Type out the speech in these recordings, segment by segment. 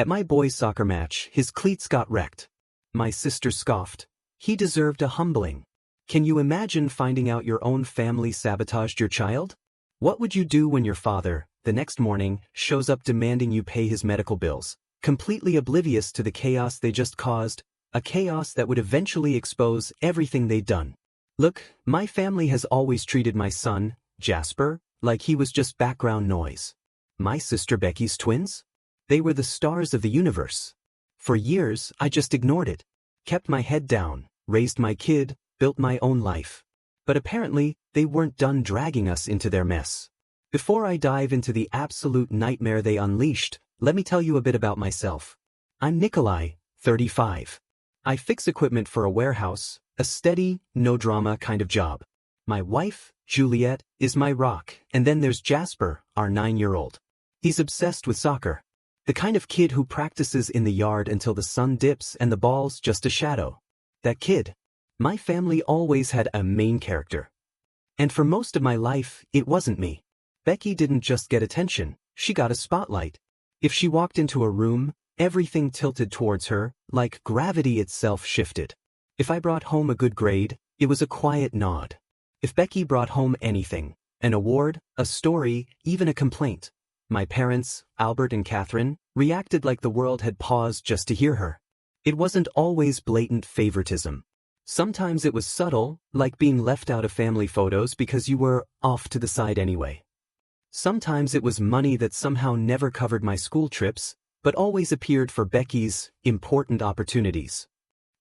At my boys' soccer match, his cleats got wrecked. My sister scoffed. He deserved a humbling. Can you imagine finding out your own family sabotaged your child? What would you do when your father, the next morning, shows up demanding you pay his medical bills, completely oblivious to the chaos they just caused, a chaos that would eventually expose everything they'd done? Look, my family has always treated my son, Jasper, like he was just background noise. My sister Becky's twins? They were the stars of the universe. For years, I just ignored it. Kept my head down, raised my kid, built my own life. But apparently, they weren't done dragging us into their mess. Before I dive into the absolute nightmare they unleashed, let me tell you a bit about myself. I'm Nikolai, 35. I fix equipment for a warehouse, a steady, no-drama kind of job. My wife, Juliet, is my rock, and then there's Jasper, our 9-year-old. He's obsessed with soccer. The kind of kid who practices in the yard until the sun dips and the ball's just a shadow. That kid. My family always had a main character. And for most of my life, it wasn't me. Becky didn't just get attention, she got a spotlight. If she walked into a room, everything tilted towards her, like gravity itself shifted. If I brought home a good grade, it was a quiet nod. If Becky brought home anything, an award, a story, even a complaint, my parents, Albert and Catherine, reacted like the world had paused just to hear her. It wasn't always blatant favoritism. Sometimes it was subtle, like being left out of family photos because you were off to the side anyway. Sometimes it was money that somehow never covered my school trips, but always appeared for Becky's important opportunities.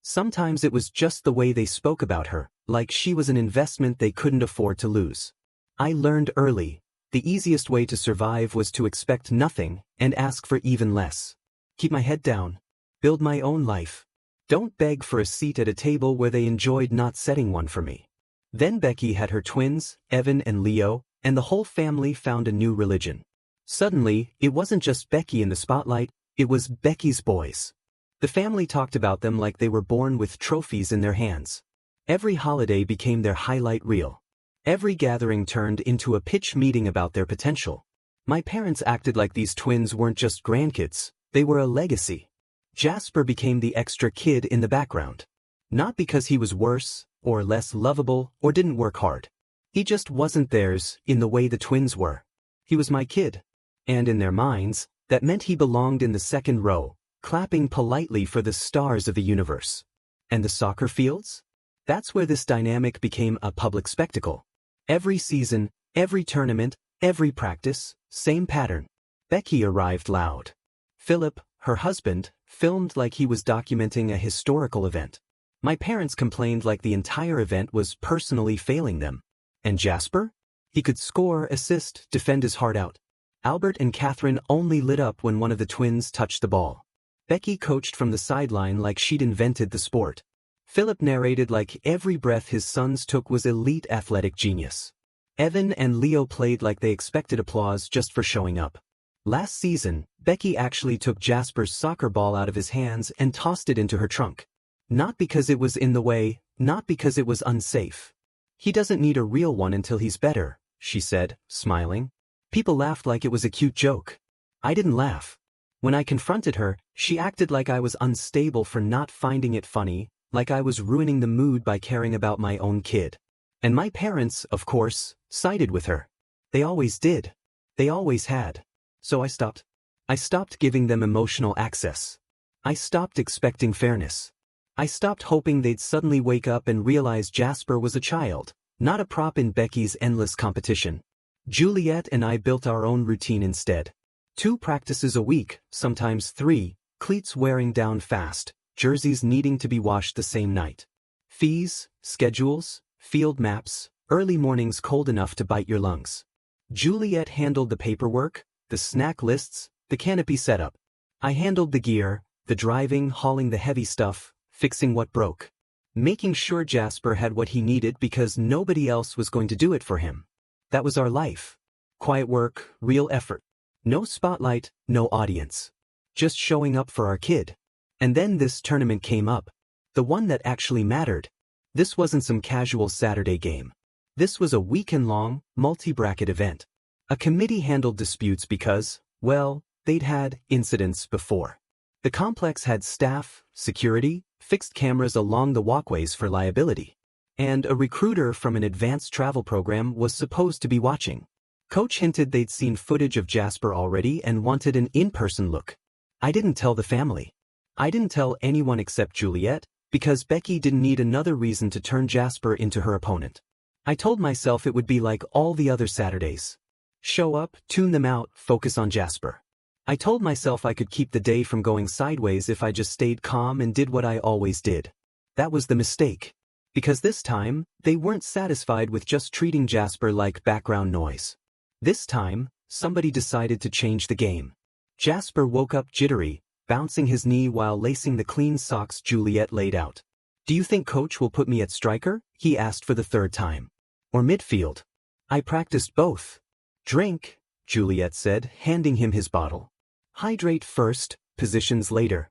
Sometimes it was just the way they spoke about her, like she was an investment they couldn't afford to lose. I learned early, the easiest way to survive was to expect nothing and ask for even less. Keep my head down. Build my own life. Don't beg for a seat at a table where they enjoyed not setting one for me. Then Becky had her twins, Evan and Leo, and the whole family found a new religion. Suddenly, it wasn't just Becky in the spotlight, it was Becky's boys. The family talked about them like they were born with trophies in their hands. Every holiday became their highlight reel. Every gathering turned into a pitch meeting about their potential. My parents acted like these twins weren't just grandkids, they were a legacy. Jasper became the extra kid in the background. Not because he was worse, or less lovable, or didn't work hard. He just wasn't theirs in the way the twins were. He was my kid. And in their minds, that meant he belonged in the second row, clapping politely for the stars of the universe. And the soccer fields? That's where this dynamic became a public spectacle. Every season, every tournament, every practice, same pattern. Becky arrived loud. Philip, her husband, filmed like he was documenting a historical event. My parents complained like the entire event was personally failing them. And Jasper? He could score, assist, defend his heart out. Albert and Catherine only lit up when one of the twins touched the ball. Becky coached from the sideline like she'd invented the sport. Philip narrated like every breath his sons took was elite athletic genius. Evan and Leo played like they expected applause just for showing up. Last season, Becky actually took Jasper's soccer ball out of his hands and tossed it into her trunk. Not because it was in the way, not because it was unsafe. He doesn't need a real one until he's better, she said, smiling. People laughed like it was a cute joke. I didn't laugh. When I confronted her, she acted like I was unstable for not finding it funny, like I was ruining the mood by caring about my own kid. And my parents, of course, sided with her. They always did. They always had. So I stopped. I stopped giving them emotional access. I stopped expecting fairness. I stopped hoping they'd suddenly wake up and realize Jasper was a child, not a prop in Becky's endless competition. Juliet and I built our own routine instead. 2 practices a week, sometimes 3, cleats wearing down fast, jerseys needing to be washed the same night. Fees, schedules, field maps, early mornings cold enough to bite your lungs. Juliet handled the paperwork, the snack lists, the canopy setup. I handled the gear, the driving, hauling the heavy stuff, fixing what broke. Making sure Jasper had what he needed because nobody else was going to do it for him. That was our life. Quiet work, real effort. No spotlight, no audience. Just showing up for our kid. And then this tournament came up. The one that actually mattered. This wasn't some casual Saturday game. This was a weekend-long, multi-bracket event. A committee handled disputes because, well, they'd had incidents before. The complex had staff, security, fixed cameras along the walkways for liability. And a recruiter from an advanced travel program was supposed to be watching. Coach hinted they'd seen footage of Jasper already and wanted an in-person look. I didn't tell the family. I didn't tell anyone except Juliet, because Becky didn't need another reason to turn Jasper into her opponent. I told myself it would be like all the other Saturdays. Show up, tune them out, focus on Jasper. I told myself I could keep the day from going sideways if I just stayed calm and did what I always did. That was the mistake. Because this time, they weren't satisfied with just treating Jasper like background noise. This time, somebody decided to change the game. Jasper woke up jittery, bouncing his knee while lacing the clean socks Juliet laid out. "Do you think coach will put me at striker?" he asked for the third time. "Or midfield?" "I practiced both." "Drink," Juliet said, handing him his bottle. "Hydrate first, positions later."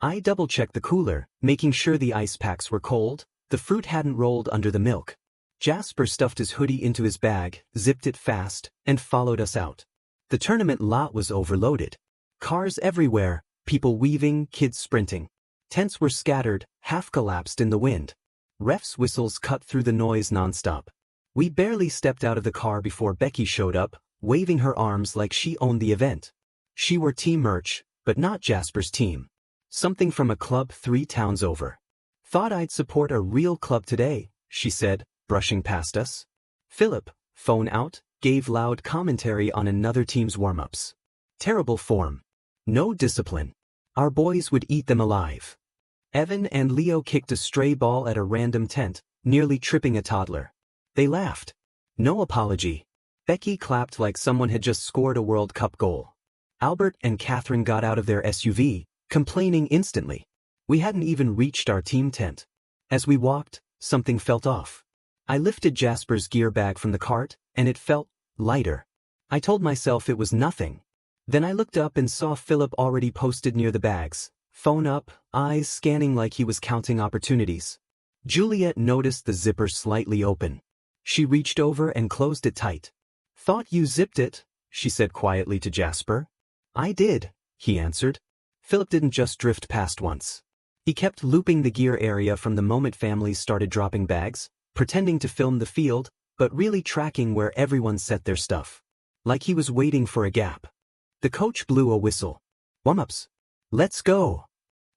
I double-checked the cooler, making sure the ice packs were cold, the fruit hadn't rolled under the milk. Jasper stuffed his hoodie into his bag, zipped it fast, and followed us out. The tournament lot was overloaded. Cars everywhere, people weaving, kids sprinting. Tents were scattered, half collapsed in the wind. Refs' whistles cut through the noise nonstop. We barely stepped out of the car before Becky showed up, waving her arms like she owned the event. She wore team merch, but not Jasper's team. Something from a club 3 towns over. "Thought I'd support a real club today," she said, brushing past us. Philip, phone out, gave loud commentary on another team's warm-ups. Terrible form. No discipline. Our boys would eat them alive. Evan and Leo kicked a stray ball at a random tent, nearly tripping a toddler. They laughed. No apology. Becky clapped like someone had just scored a World Cup goal. Albert and Catherine got out of their SUV, complaining instantly. We hadn't even reached our team tent. As we walked, something felt off. I lifted Jasper's gear bag from the cart, and it felt lighter. I told myself it was nothing. Then I looked up and saw Philip already posted near the bags, phone up, eyes scanning like he was counting opportunities. Juliet noticed the zipper slightly open. She reached over and closed it tight. "Thought you zipped it," she said quietly to Jasper. "I did," he answered. Philip didn't just drift past once. He kept looping the gear area from the moment families started dropping bags, pretending to film the field, but really tracking where everyone set their stuff. Like he was waiting for a gap. The coach blew a whistle. "Warm-ups. Let's go."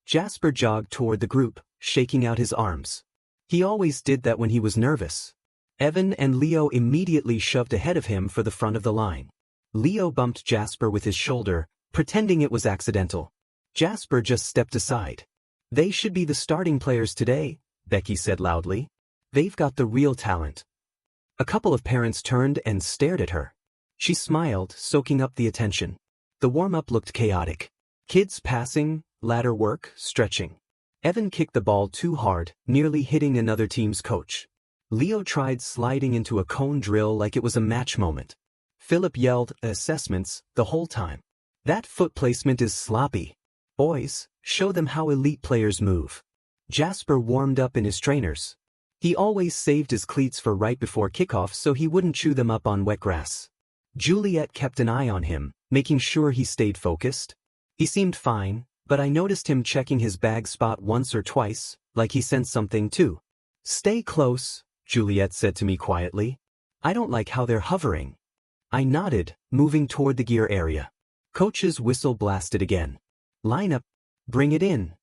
Jasper jogged toward the group, shaking out his arms. He always did that when he was nervous. Evan and Leo immediately shoved ahead of him for the front of the line. Leo bumped Jasper with his shoulder, pretending it was accidental. Jasper just stepped aside. "They should be the starting players today," Becky said loudly. "They've got the real talent." A couple of parents turned and stared at her. She smiled, soaking up the attention. The warm-up looked chaotic. Kids passing, ladder work, stretching. Evan kicked the ball too hard, nearly hitting another team's coach. Leo tried sliding into a cone drill like it was a match moment. Philip yelled assessments the whole time. "That foot placement is sloppy. Boys, show them how elite players move." Jasper warmed up in his trainers. He always saved his cleats for right before kickoff so he wouldn't chew them up on wet grass. Juliet kept an eye on him, making sure he stayed focused. He seemed fine, but I noticed him checking his bag spot once or twice, like he sensed something too. "Stay close," Juliet said to me quietly. "I don't like how they're hovering." I nodded, moving toward the gear area. Coach's whistle blasted again. "Line up. Bring it in."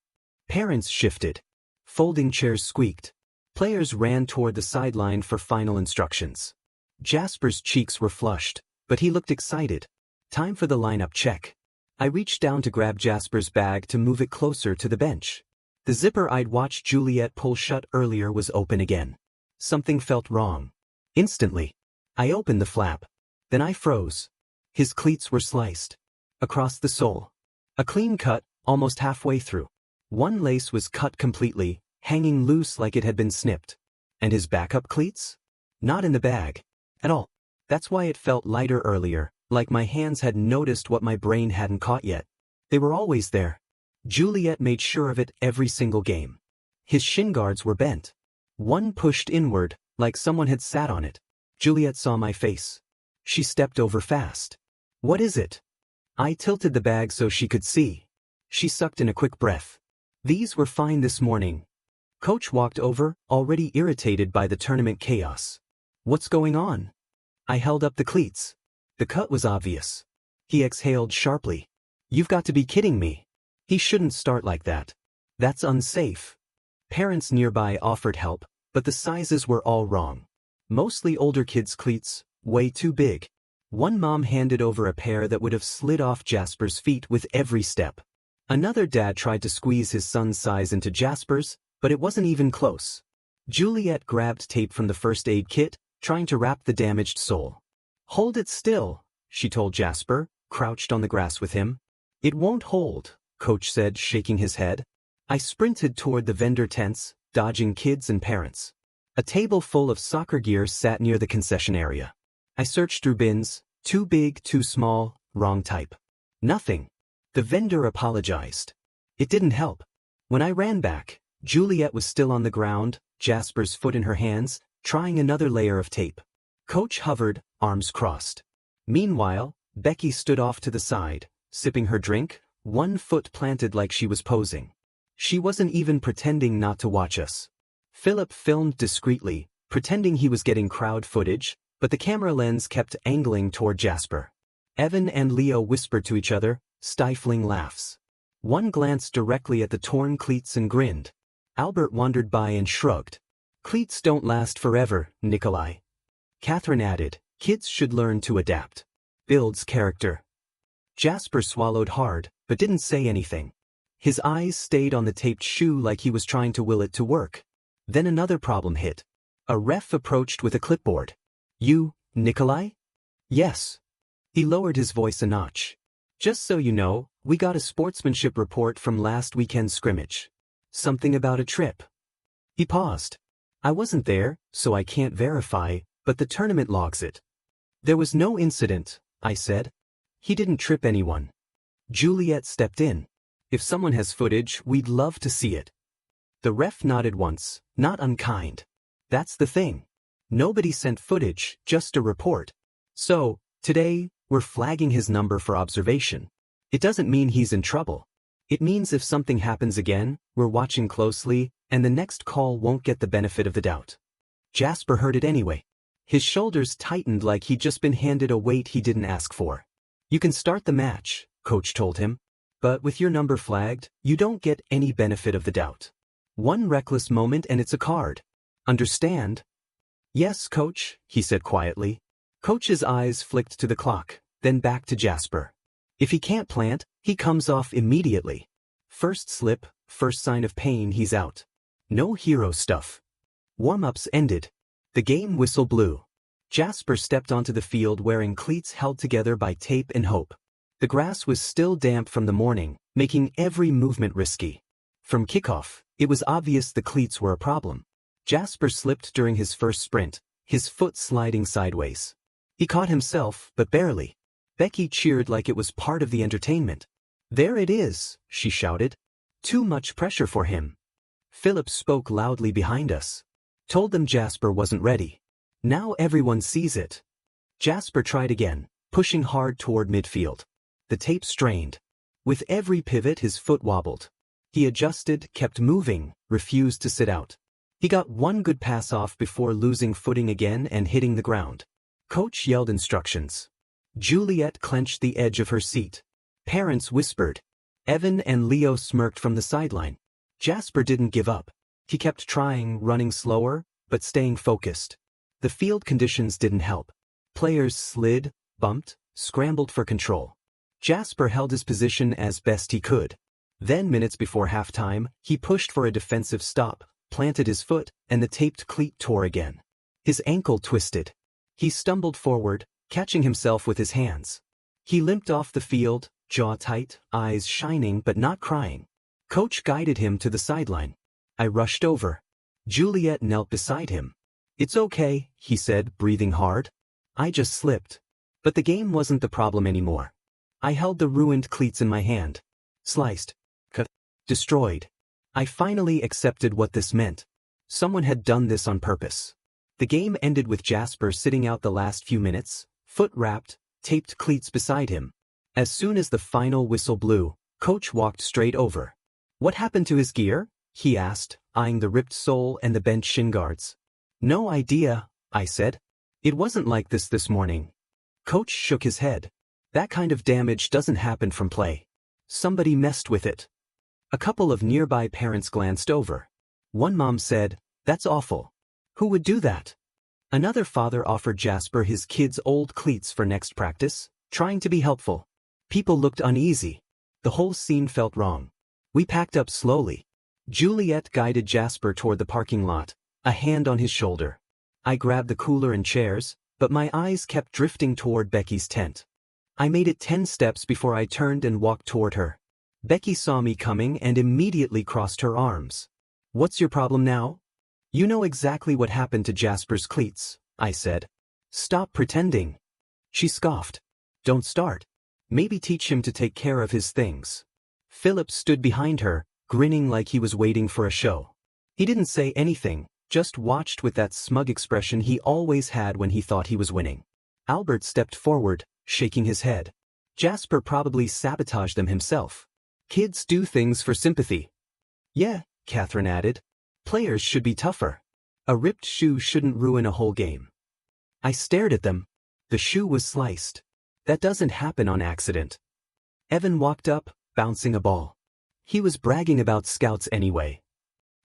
Parents shifted. Folding chairs squeaked. Players ran toward the sideline for final instructions. Jasper's cheeks were flushed, but he looked excited. Time for the lineup check. I reached down to grab Jasper's bag to move it closer to the bench. The zipper I'd watched Juliet pull shut earlier was open again. Something felt wrong. Instantly. I opened the flap. Then I froze. His cleats were sliced. Across the sole. A clean cut, almost halfway through. One lace was cut completely, hanging loose like it had been snipped. And his backup cleats? Not in the bag. At all. That's why it felt lighter earlier, like my hands had noticed what my brain hadn't caught yet. They were always there. Juliet made sure of it every single game. His shin guards were bent. One pushed inward, like someone had sat on it. Juliet saw my face. She stepped over fast. "What is it?" I tilted the bag so she could see. She sucked in a quick breath. These were fine this morning. Coach walked over, already irritated by the tournament chaos. What's going on? I held up the cleats. The cut was obvious. He exhaled sharply. You've got to be kidding me. He shouldn't start like that. That's unsafe. Parents nearby offered help, but the sizes were all wrong. Mostly older kids' cleats, way too big. One mom handed over a pair that would have slid off Jasper's feet with every step. Another dad tried to squeeze his son's size into Jasper's, but it wasn't even close. Juliet grabbed tape from the first aid kit, trying to wrap the damaged sole. Hold it still, she told Jasper, crouched on the grass with him. It won't hold, Coach said, shaking his head. I sprinted toward the vendor tents, dodging kids and parents. A table full of soccer gear sat near the concession area. I searched through bins, too big, too small, wrong type. Nothing. The vendor apologized. It didn't help. When I ran back, Juliet was still on the ground, Jasper's foot in her hands, trying another layer of tape. Coach hovered, arms crossed. Meanwhile, Becky stood off to the side, sipping her drink, one foot planted like she was posing. She wasn't even pretending not to watch us. Philip filmed discreetly, pretending he was getting crowd footage, but the camera lens kept angling toward Jasper. Evan and Leo whispered to each other, stifling laughs. One glanced directly at the torn cleats and grinned. Albert wandered by and shrugged. Cleats don't last forever, Nikolai. Catherine added, kids should learn to adapt. Builds character. Jasper swallowed hard, but didn't say anything. His eyes stayed on the taped shoe like he was trying to will it to work. Then another problem hit. A ref approached with a clipboard. You, Nikolai? Yes. He lowered his voice a notch. Just so you know, we got a sportsmanship report from last weekend's scrimmage. Something about a trip. He paused. I wasn't there, so I can't verify, but the tournament logs it. There was no incident, I said. He didn't trip anyone. Juliet stepped in. If someone has footage, we'd love to see it. The ref nodded once, not unkind. That's the thing. Nobody sent footage, just a report. So, today, we're flagging his number for observation. It doesn't mean he's in trouble. It means if something happens again, we're watching closely, and the next call won't get the benefit of the doubt. Jasper heard it anyway. His shoulders tightened like he'd just been handed a weight he didn't ask for. You can start the match, Coach told him. But with your number flagged, you don't get any benefit of the doubt. One reckless moment and it's a card. Understand? Yes, Coach, he said quietly. Coach's eyes flicked to the clock, then back to Jasper. If he can't plant, he comes off immediately. First slip, first sign of pain, he's out. No hero stuff. Warm-ups ended. The game whistle blew. Jasper stepped onto the field wearing cleats held together by tape and hope. The grass was still damp from the morning, making every movement risky. From kickoff, it was obvious the cleats were a problem. Jasper slipped during his first sprint, his foot sliding sideways. He caught himself, but barely. Becky cheered like it was part of the entertainment. There it is, she shouted. Too much pressure for him. Philip spoke loudly behind us. Told them Jasper wasn't ready. Now everyone sees it. Jasper tried again, pushing hard toward midfield. The tape strained. With every pivot his foot wobbled. He adjusted, kept moving, refused to sit out. He got one good pass off before losing footing again and hitting the ground. Coach yelled instructions. Juliet clenched the edge of her seat. Parents whispered. Evan and Leo smirked from the sideline. Jasper didn't give up. He kept trying, running slower, but staying focused. The field conditions didn't help. Players slid, bumped, scrambled for control. Jasper held his position as best he could. Then, minutes before halftime, he pushed for a defensive stop, planted his foot, and the taped cleat tore again. His ankle twisted. He stumbled forward, catching himself with his hands. He limped off the field, jaw tight, eyes shining but not crying. Coach guided him to the sideline. I rushed over. Juliet knelt beside him. It's okay, he said, breathing hard. I just slipped. But the game wasn't the problem anymore. I held the ruined cleats in my hand. Sliced. Cut. Destroyed. I finally accepted what this meant. Someone had done this on purpose. The game ended with Jasper sitting out the last few minutes, foot wrapped, taped cleats beside him. As soon as the final whistle blew, Coach walked straight over. What happened to his gear? He asked, eyeing the ripped sole and the bent shin guards. No idea, I said. It wasn't like this morning. Coach shook his head. That kind of damage doesn't happen from play. Somebody messed with it. A couple of nearby parents glanced over. One mom said, "That's awful. Who would do that?" Another father offered Jasper his kids' old cleats for next practice, trying to be helpful. People looked uneasy. The whole scene felt wrong. We packed up slowly. Juliet guided Jasper toward the parking lot, a hand on his shoulder. I grabbed the cooler and chairs, but my eyes kept drifting toward Becky's tent. I made it 10 steps before I turned and walked toward her. Becky saw me coming and immediately crossed her arms. What's your problem now? You know exactly what happened to Jasper's cleats, I said. Stop pretending. She scoffed. Don't start. Maybe teach him to take care of his things. Philip stood behind her, grinning like he was waiting for a show. He didn't say anything, just watched with that smug expression he always had when he thought he was winning. Albert stepped forward, shaking his head. Jasper probably sabotaged them himself. Kids do things for sympathy. Yeah, Catherine added. Players should be tougher. A ripped shoe shouldn't ruin a whole game. I stared at them. The shoe was sliced. That doesn't happen on accident. Evan walked up, bouncing a ball. He was bragging about scouts anyway.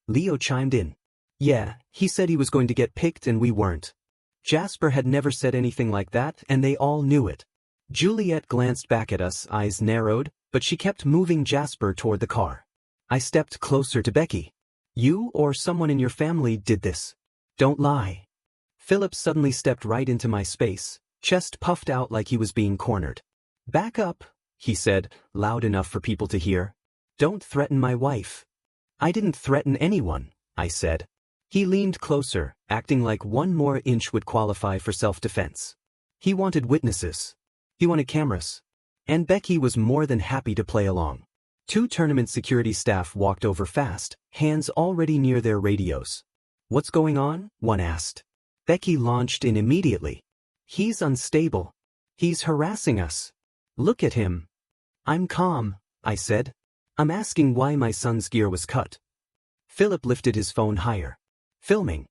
Leo chimed in. Yeah, he said he was going to get picked and we weren't. Jasper had never said anything like that and they all knew it. Juliet glanced back at us, eyes narrowed, but she kept moving Jasper toward the car. I stepped closer to Becky. You or someone in your family did this. Don't lie. Philip suddenly stepped right into my space, chest puffed out like he was being cornered. Back up, he said, loud enough for people to hear. Don't threaten my wife. I didn't threaten anyone, I said. He leaned closer, acting like one more inch would qualify for self-defense. He wanted witnesses. He wanted cameras. And Becky was more than happy to play along. 2 tournament security staff walked over fast, hands already near their radios. What's going on? One asked. Becky launched in immediately. He's unstable. He's harassing us. Look at him. I'm calm, I said. I'm asking why my son's gear was cut. Philip lifted his phone higher. Filming.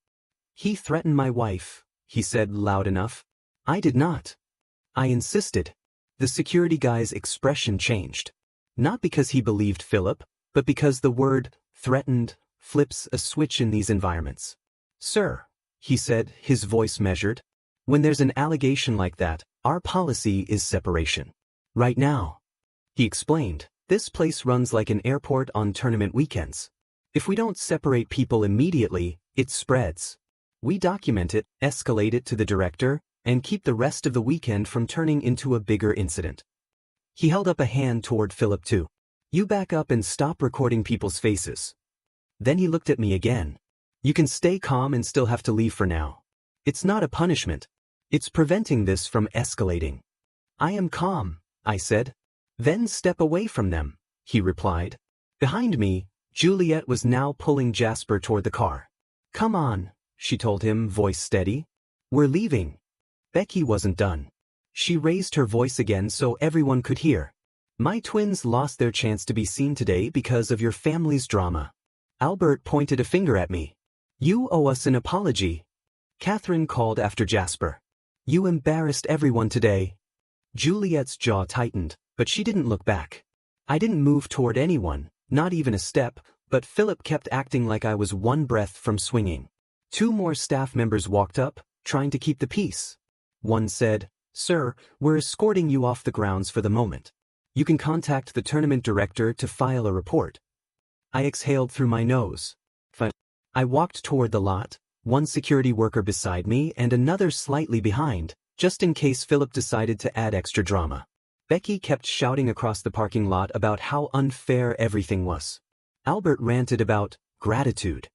He threatened my wife, he said loud enough. I did not. I insisted. The security guy's expression changed. Not because he believed Philip, but because the word threatened flips a switch in these environments. Sir, he said, his voice measured. When there's an allegation like that, our policy is separation. Right now. He explained, this place runs like an airport on tournament weekends. If we don't separate people immediately, it spreads. We document it, escalate it to the director, and keep the rest of the weekend from turning into a bigger incident. He held up a hand toward Philip too. You back up and stop recording people's faces. Then he looked at me again. You can stay calm and still have to leave for now. It's not a punishment. It's preventing this from escalating. I am calm, I said. Then step away from them, he replied. Behind me, Juliet was now pulling Jasper toward the car. Come on, she told him, voice steady. We're leaving. Becky wasn't done. She raised her voice again so everyone could hear. My twins lost their chance to be seen today because of your family's drama. Albert pointed a finger at me. You owe us an apology. Catherine called after Jasper. You embarrassed everyone today. Juliet's jaw tightened, but she didn't look back. I didn't move toward anyone, not even a step, but Philip kept acting like I was one breath from swinging. 2 more staff members walked up, trying to keep the peace. One said, Sir, we're escorting you off the grounds for the moment. You can contact the tournament director to file a report. I exhaled through my nose. I walked toward the lot, one security worker beside me and another slightly behind, just in case Philip decided to add extra drama. Becky kept shouting across the parking lot about how unfair everything was. Albert ranted about gratitude.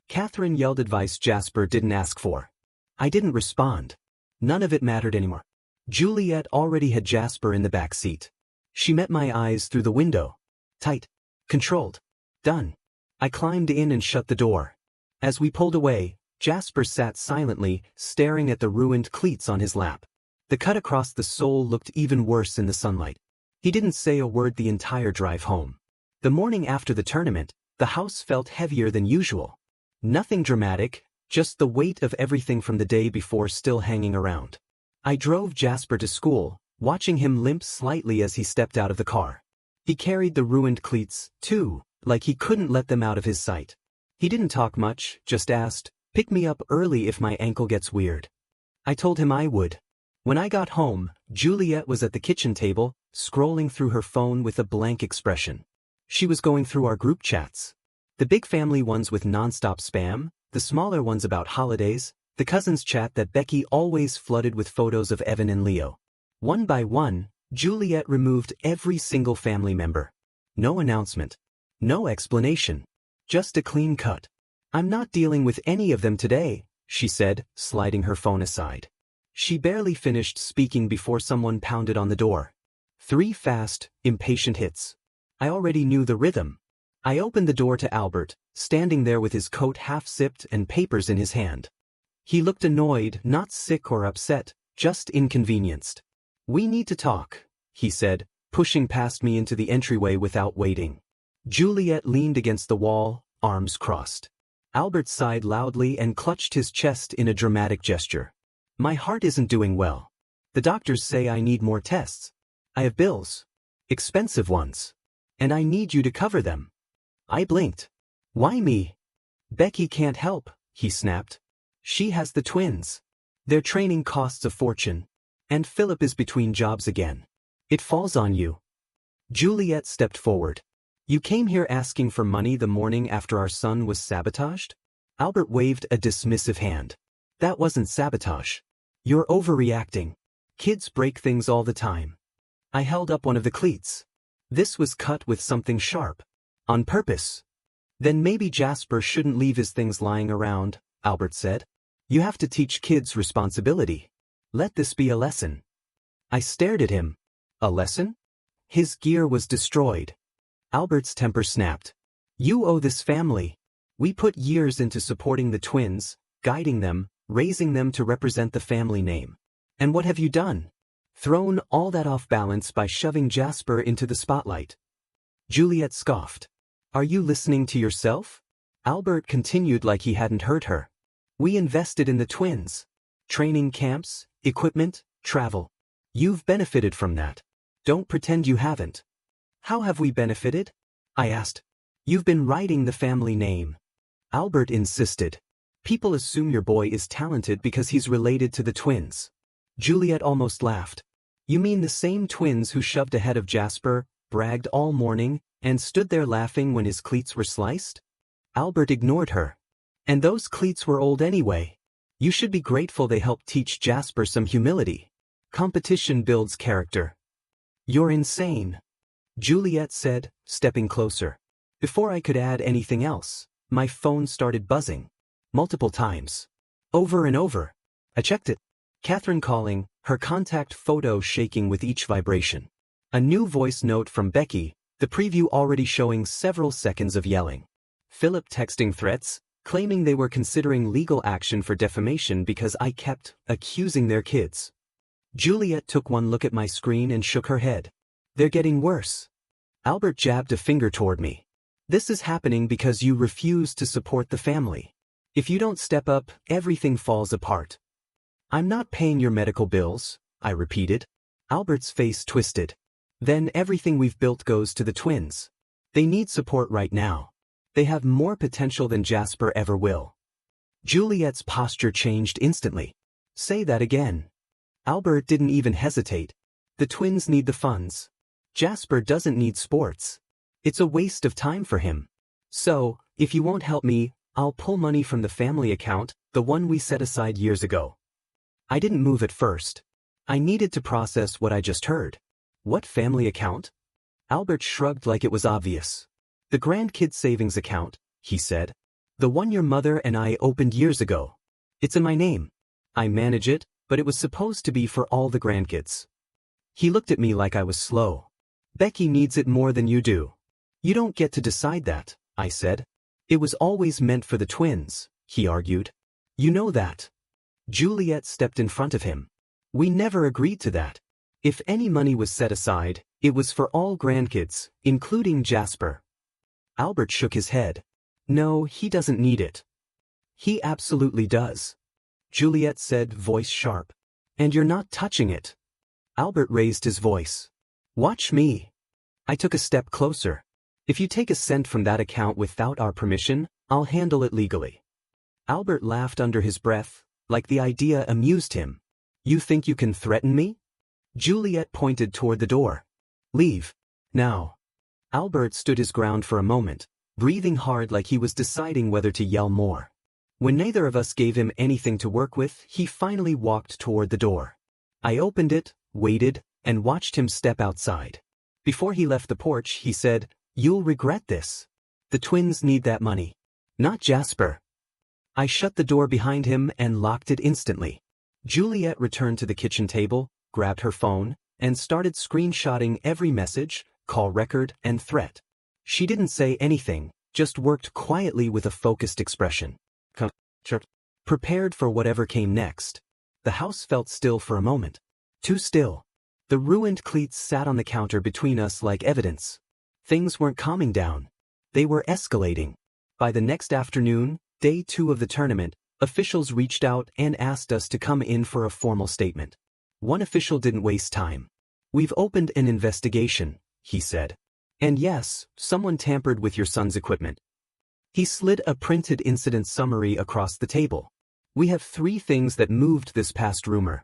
Catherine yelled advice Jasper didn't ask for. I didn't respond. None of it mattered anymore. Juliet already had Jasper in the back seat. She met my eyes through the window. Tight. Controlled. Done. I climbed in and shut the door. As we pulled away, Jasper sat silently, staring at the ruined cleats on his lap. The cut across the sole looked even worse in the sunlight. He didn't say a word the entire drive home. The morning after the tournament, the house felt heavier than usual. Nothing dramatic, just the weight of everything from the day before still hanging around. I drove Jasper to school, watching him limp slightly as he stepped out of the car. He carried the ruined cleats, too, like he couldn't let them out of his sight. He didn't talk much, just asked, "Pick me up early if my ankle gets weird." I told him I would. When I got home, Juliet was at the kitchen table, scrolling through her phone with a blank expression. She was going through our group chats. The big family ones with nonstop spam, the smaller ones about holidays, the cousins chat that Becky always flooded with photos of Evan and Leo. One by one, Juliet removed every single family member. No announcement. No explanation. Just a clean cut. "I'm not dealing with any of them today," she said, sliding her phone aside. She barely finished speaking before someone pounded on the door. 3 fast, impatient hits. I already knew the rhythm. I opened the door to Albert, standing there with his coat half-zipped and papers in his hand. He looked annoyed, not sick or upset, just inconvenienced. "We need to talk," he said, pushing past me into the entryway without waiting. Juliet leaned against the wall, arms crossed. Albert sighed loudly and clutched his chest in a dramatic gesture. "My heart isn't doing well. The doctors say I need more tests. I have bills. Expensive ones. And I need you to cover them." I blinked. "Why me?" "Becky can't help," he snapped. "She has the twins. Their training costs a fortune. And Philip is between jobs again. It falls on you." Juliet stepped forward. "You came here asking for money the morning after our son was sabotaged?" Albert waved a dismissive hand. "That wasn't sabotage. You're overreacting. Kids break things all the time." I held up one of the cleats. This was cut with something sharp. On purpose. "Then maybe Jasper shouldn't leave his things lying around," Albert said. "You have to teach kids responsibility. Let this be a lesson." I stared at him. A lesson? His gear was destroyed. Albert's temper snapped. "You owe this family. We put years into supporting the twins, guiding them, raising them to represent the family name. And what have you done? Thrown all that off balance by shoving Jasper into the spotlight." Juliet scoffed. "Are you listening to yourself?" Albert continued like he hadn't heard her. "We invested in the twins. Training camps, equipment, travel. You've benefited from that. Don't pretend you haven't." "How have we benefited?" I asked. "You've been writing the family name." Albert insisted. "People assume your boy is talented because he's related to the twins." Juliet almost laughed. "You mean the same twins who shoved ahead of Jasper, bragged all morning, and stood there laughing when his cleats were sliced?" Albert ignored her. "And those cleats were old anyway. You should be grateful they helped teach Jasper some humility. Competition builds character." "You're insane," Juliet said, stepping closer. Before I could add anything else, my phone started buzzing. Multiple times. Over and over. I checked it. Catherine calling, her contact photo shaking with each vibration. A new voice note from Becky, the preview already showing several seconds of yelling. Philip texting threats, claiming they were considering legal action for defamation because I kept accusing their kids. Juliet took one look at my screen and shook her head. "They're getting worse." Albert jabbed a finger toward me. "This is happening because you refuse to support the family. If you don't step up, everything falls apart." "I'm not paying your medical bills," I repeated. Albert's face twisted. "Then everything we've built goes to the twins. They need support right now. They have more potential than Jasper ever will." Juliet's posture changed instantly. "Say that again." Albert didn't even hesitate. "The twins need the funds. Jasper doesn't need sports. It's a waste of time for him. So, if you won't help me, I'll pull money from the family account, the one we set aside years ago." I didn't move at first. I needed to process what I just heard. "What family account?" Albert shrugged like it was obvious. "The grandkids savings account," he said. "The one your mother and I opened years ago. It's in my name. I manage it, but it was supposed to be for all the grandkids." He looked at me like I was slow. "Becky needs it more than you do." "You don't get to decide that," I said. "It was always meant for the twins," he argued. "You know that." Juliet stepped in front of him. "We never agreed to that. If any money was set aside, It was for all grandkids, including Jasper. Albert shook his head. No, he doesn't need it. He absolutely does. Juliet said, voice sharp. And you're not touching it. Albert raised his voice. Watch me. I took a step closer. If you take a cent from that account without our permission, I'll handle it legally. Albert laughed under his breath, like the idea amused him. You think you can threaten me? Juliet pointed toward the door. Leave. Now. Albert stood his ground for a moment, breathing hard like he was deciding whether to yell more. When neither of us gave him anything to work with, he finally walked toward the door. I opened it, waited, and watched him step outside. Before he left the porch, he said, You'll regret this. The twins need that money. Not Jasper. I shut the door behind him and locked it instantly. Juliet returned to the kitchen table, grabbed her phone, and started screenshotting every message, call record, and threat. She didn't say anything, just worked quietly with a focused expression. Prepared for whatever came next. The house felt still for a moment. Too still. The ruined cleats sat on the counter between us like evidence. Things weren't calming down. They were escalating. By the next afternoon, day 2 of the tournament, officials reached out and asked us to come in for a formal statement. One official didn't waste time. We've opened an investigation, he said. And yes, someone tampered with your son's equipment. He slid a printed incident summary across the table. We have 3 things that moved this past rumor.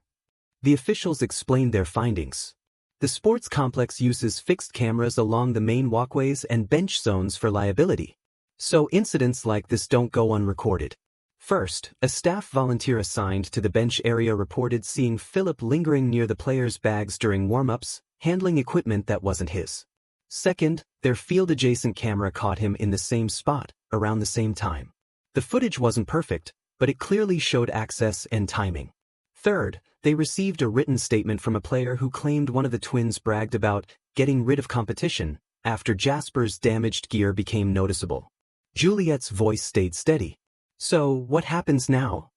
The officials explained their findings. The sports complex uses fixed cameras along the main walkways and bench zones for liability. So incidents like this don't go unrecorded. First, a staff volunteer assigned to the bench area reported seeing Philip lingering near the players' bags during warm-ups, handling equipment that wasn't his. Second, their field-adjacent camera caught him in the same spot, around the same time. The footage wasn't perfect, but it clearly showed access and timing. Third, they received a written statement from a player who claimed one of the twins bragged about getting rid of competition after Jasper's damaged gear became noticeable. Juliet's voice stayed steady. So, what happens now?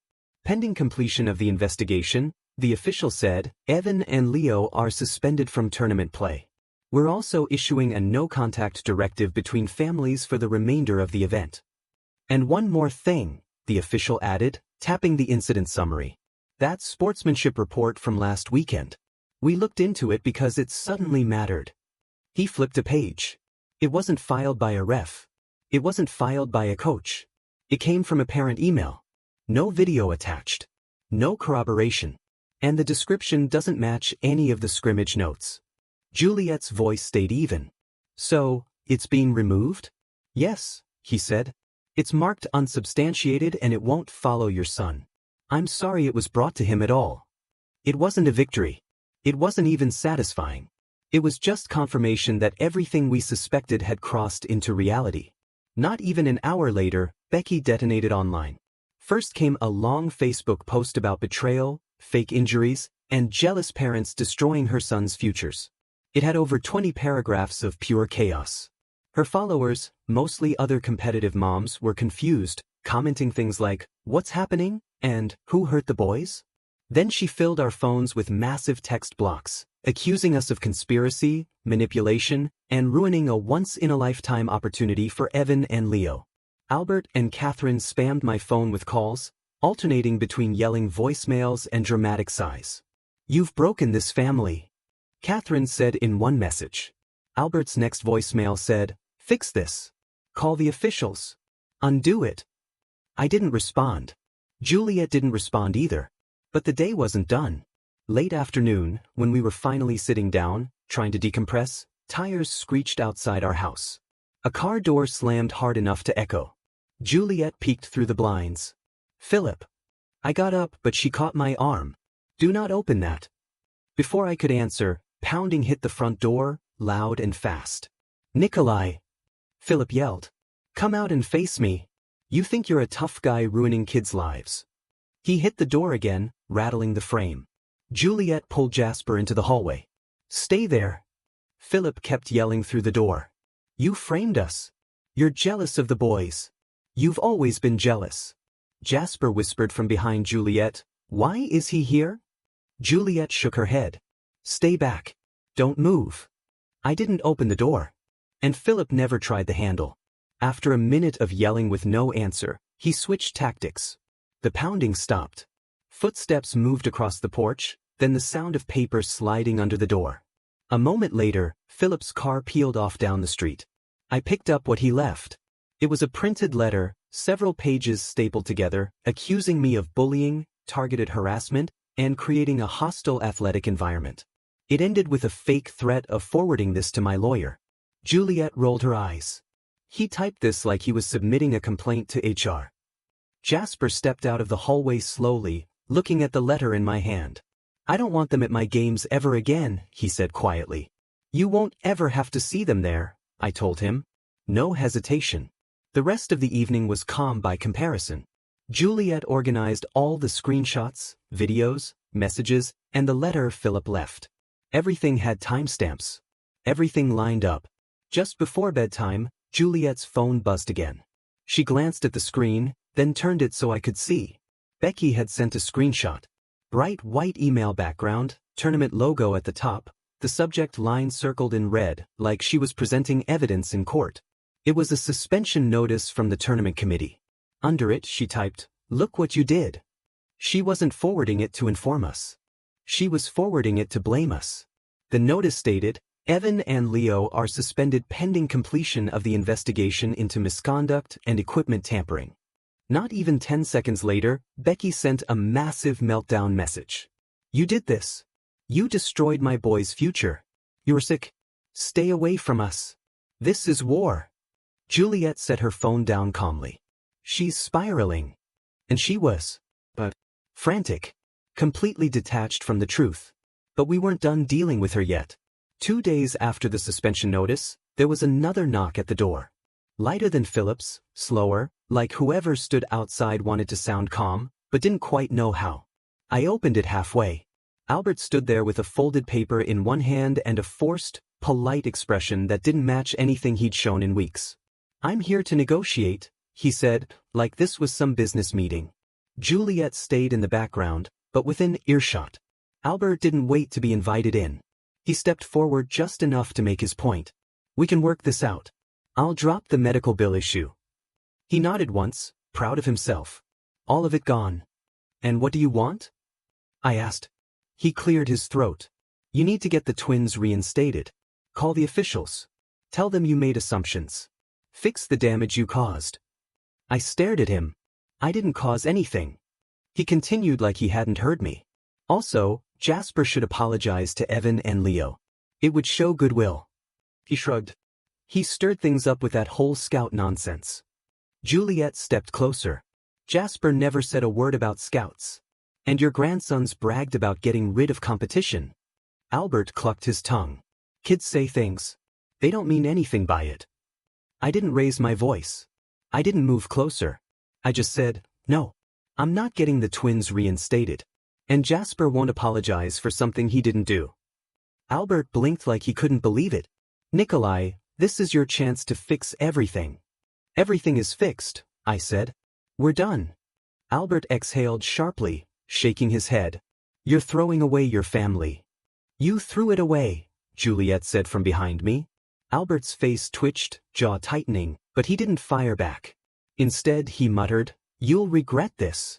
Pending completion of the investigation, the official said, Evan and Leo are suspended from tournament play. We're also issuing a no-contact directive between families for the remainder of the event. And one more thing, the official added, tapping the incident summary. That sportsmanship report from last weekend. We looked into it because it suddenly mattered. He flipped a page. It wasn't filed by a ref. It wasn't filed by a coach. It came from a parent email. No video attached. No corroboration. And the description doesn't match any of the scrimmage notes. Juliet's voice stayed even. So, it's being removed? Yes, he said. It's marked unsubstantiated and it won't follow your son. I'm sorry it was brought to him at all. It wasn't a victory. It wasn't even satisfying. It was just confirmation that everything we suspected had crossed into reality. Not even an hour later, Becky detonated online. First came a long Facebook post about betrayal, fake injuries, and jealous parents destroying her son's futures. It had over 20 paragraphs of pure chaos. Her followers, mostly other competitive moms, were confused, commenting things like, "What's happening?" and "Who hurt the boys?" Then she filled our phones with massive text blocks, accusing us of conspiracy, manipulation, and ruining a once-in-a-lifetime opportunity for Evan and Leo. Albert and Catherine spammed my phone with calls, alternating between yelling voicemails and dramatic sighs. "You've broken this family," Catherine said in one message. Albert's next voicemail said, "Fix this. Call the officials. Undo it." I didn't respond. Juliet didn't respond either. But the day wasn't done. Late afternoon, when we were finally sitting down, trying to decompress, tires screeched outside our house. A car door slammed hard enough to echo. Juliet peeked through the blinds. "Philip." I got up, but she caught my arm. "Do not open that." Before I could answer, pounding hit the front door, loud and fast. "Nikolai!" Philip yelled. "Come out and face me. You think you're a tough guy ruining kids' lives." He hit the door again, rattling the frame. Juliet pulled Jasper into the hallway. "Stay there." Philip kept yelling through the door. "You framed us. You're jealous of the boys. You've always been jealous." Jasper whispered from behind Juliet, "Why is he here?" Juliet shook her head. "Stay back. Don't move." I didn't open the door. And Philip never tried the handle. After a minute of yelling with no answer, he switched tactics. The pounding stopped. Footsteps moved across the porch, then the sound of paper sliding under the door. A moment later, Philip's car peeled off down the street. I picked up what he left. It was a printed letter, several pages stapled together, accusing me of bullying, targeted harassment, and creating a hostile athletic environment. It ended with a fake threat of forwarding this to my lawyer. Juliet rolled her eyes. He typed this like he was submitting a complaint to HR. Jasper stepped out of the hallway slowly, looking at the letter in my hand. I don't want them at my games ever again, he said quietly. You won't ever have to see them there, I told him. No hesitation. The rest of the evening was calm by comparison. Juliet organized all the screenshots, videos, messages, and the letter Philip left. Everything had timestamps. Everything lined up. Just before bedtime, Juliet's phone buzzed again. She glanced at the screen, then turned it so I could see. Becky had sent a screenshot. Bright white email background, tournament logo at the top, the subject line circled in red, like she was presenting evidence in court. It was a suspension notice from the tournament committee. Under it, she typed, "Look what you did." She wasn't forwarding it to inform us. She was forwarding it to blame us. The notice stated, Evan and Leo are suspended pending completion of the investigation into misconduct and equipment tampering. Not even 10 seconds later, Becky sent a massive meltdown message. You did this. You destroyed my boy's future. You're sick. Stay away from us. This is war. Juliet set her phone down calmly. She's spiraling. And she was. But frantic. Completely detached from the truth. But we weren't done dealing with her yet. 2 days after the suspension notice, there was another knock at the door. Lighter than Philip's, slower, like whoever stood outside wanted to sound calm, but didn't quite know how. I opened it halfway. Albert stood there with a folded paper in one hand and a forced, polite expression that didn't match anything he'd shown in weeks. I'm here to negotiate, he said, like this was some business meeting. Juliet stayed in the background, but within earshot. Albert didn't wait to be invited in. He stepped forward just enough to make his point. We can work this out. I'll drop the medical bill issue. He nodded once, proud of himself. All of it gone. And what do you want? I asked. He cleared his throat. You need to get the twins reinstated. Call the officials. Tell them you made assumptions. Fix the damage you caused. I stared at him. I didn't cause anything. He continued like he hadn't heard me. Also, Jasper should apologize to Evan and Leo. It would show goodwill. He shrugged. He stirred things up with that whole scout nonsense. Juliet stepped closer. Jasper never said a word about scouts. And your grandsons bragged about getting rid of competition. Albert clucked his tongue. Kids say things. They don't mean anything by it. I didn't raise my voice. I didn't move closer. I just said, no. I'm not getting the twins reinstated. And Jasper won't apologize for something he didn't do. Albert blinked like he couldn't believe it. Nikolai, this is your chance to fix everything. Everything is fixed, I said. We're done. Albert exhaled sharply, shaking his head. You're throwing away your family. You threw it away, Juliet said from behind me. Albert's face twitched, jaw tightening, but he didn't fire back. Instead, he muttered, You'll regret this.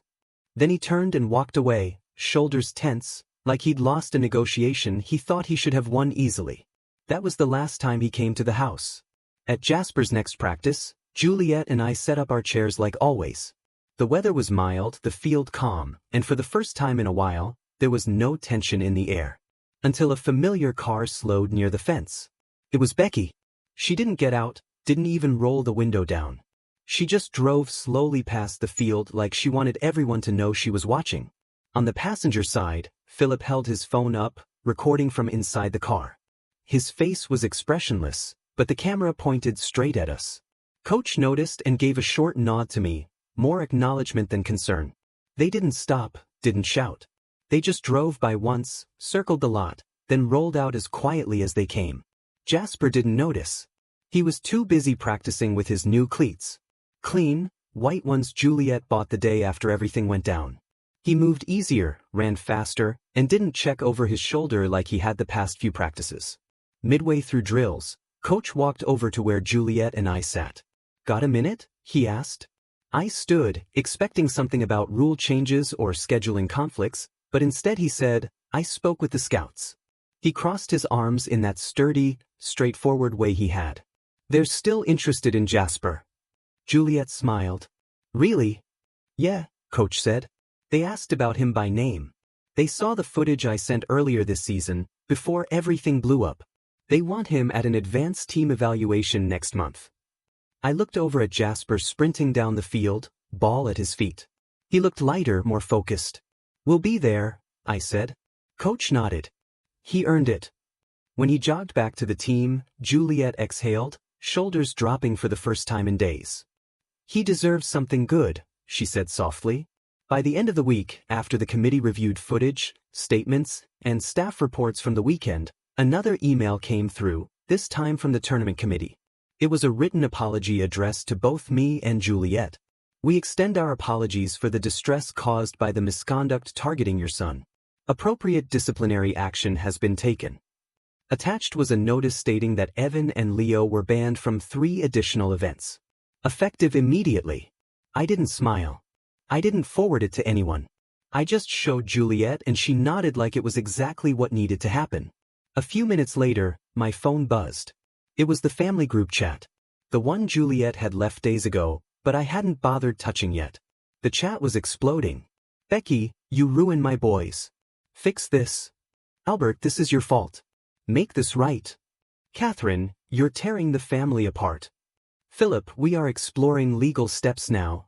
Then he turned and walked away, shoulders tense, like he'd lost a negotiation he thought he should have won easily. That was the last time he came to the house. At Jasper's next practice, Juliet and I set up our chairs like always. The weather was mild, the field calm, and for the first time in a while, there was no tension in the air. Until a familiar car slowed near the fence. It was Becky. She didn't get out, didn't even roll the window down. She just drove slowly past the field like she wanted everyone to know she was watching. On the passenger side, Philip held his phone up, recording from inside the car. His face was expressionless, but the camera pointed straight at us. Coach noticed and gave a short nod to me, more acknowledgement than concern. They didn't stop, didn't shout. They just drove by once, circled the lot, then rolled out as quietly as they came. Jasper didn't notice. He was too busy practicing with his new cleats. Clean, white ones Juliet bought the day after everything went down. He moved easier, ran faster, and didn't check over his shoulder like he had the past few practices. Midway through drills, Coach walked over to where Juliet and I sat. "Got a minute?" he asked. I stood, expecting something about rule changes or scheduling conflicts, but instead he said, "I spoke with the scouts." He crossed his arms in that sturdy, straightforward way he had. "They're still interested in Jasper." Juliet smiled. "Really?" "Yeah," Coach said. "They asked about him by name. They saw the footage I sent earlier this season, before everything blew up. They want him at an advanced team evaluation next month." I looked over at Jasper sprinting down the field, ball at his feet. He looked lighter, more focused. "We'll be there," I said. Coach nodded. "He earned it." When he jogged back to the team, Juliet exhaled, shoulders dropping for the first time in days. "He deserves something good," she said softly. By the end of the week, after the committee reviewed footage, statements, and staff reports from the weekend, another email came through, this time from the tournament committee. It was a written apology addressed to both me and Juliet. "We extend our apologies for the distress caused by the misconduct targeting your son. Appropriate disciplinary action has been taken." Attached was a notice stating that Evan and Leo were banned from 3 additional events. Effective immediately. I didn't smile. I didn't forward it to anyone. I just showed Juliet and she nodded like it was exactly what needed to happen. A few minutes later, my phone buzzed. It was the family group chat. The one Juliet had left days ago, but I hadn't bothered touching yet. The chat was exploding. "Becky, you ruined my boys. Fix this. Albert, this is your fault. Make this right. Catherine, you're tearing the family apart. Philip, we are exploring legal steps now."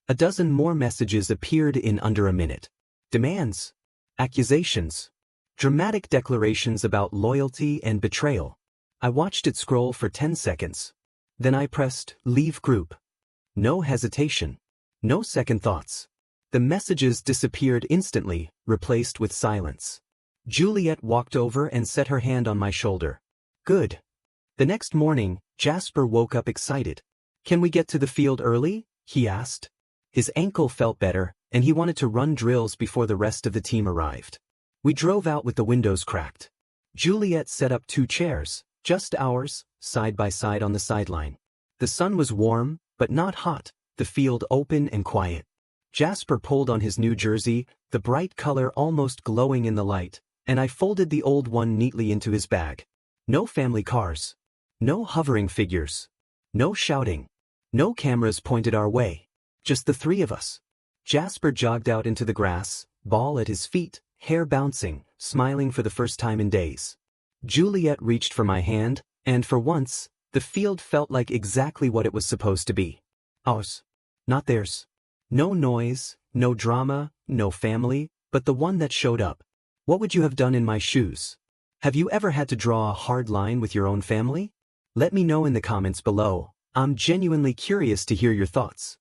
A dozen more messages appeared in under a minute. Demands. Accusations. Dramatic declarations about loyalty and betrayal. I watched it scroll for 10 seconds. Then I pressed leave group. No hesitation. No second thoughts. The messages disappeared instantly, replaced with silence. Juliet walked over and set her hand on my shoulder. "Good." The next morning, Jasper woke up excited. "Can we get to the field early?" he asked. His ankle felt better, and he wanted to run drills before the rest of the team arrived. We drove out with the windows cracked. Juliet set up 2 chairs, just ours, side by side on the sideline. The sun was warm, but not hot, the field open and quiet. Jasper pulled on his new jersey, the bright color almost glowing in the light, and I folded the old one neatly into his bag. No family cars. No hovering figures. No shouting. No cameras pointed our way. Just the 3 of us. Jasper jogged out into the grass, ball at his feet, hair bouncing, smiling for the first time in days. Juliet reached for my hand, and for once, the field felt like exactly what it was supposed to be. Ours. Not theirs. No noise, no drama, no family, but the one that showed up. What would you have done in my shoes? Have you ever had to draw a hard line with your own family? Let me know in the comments below. I'm genuinely curious to hear your thoughts.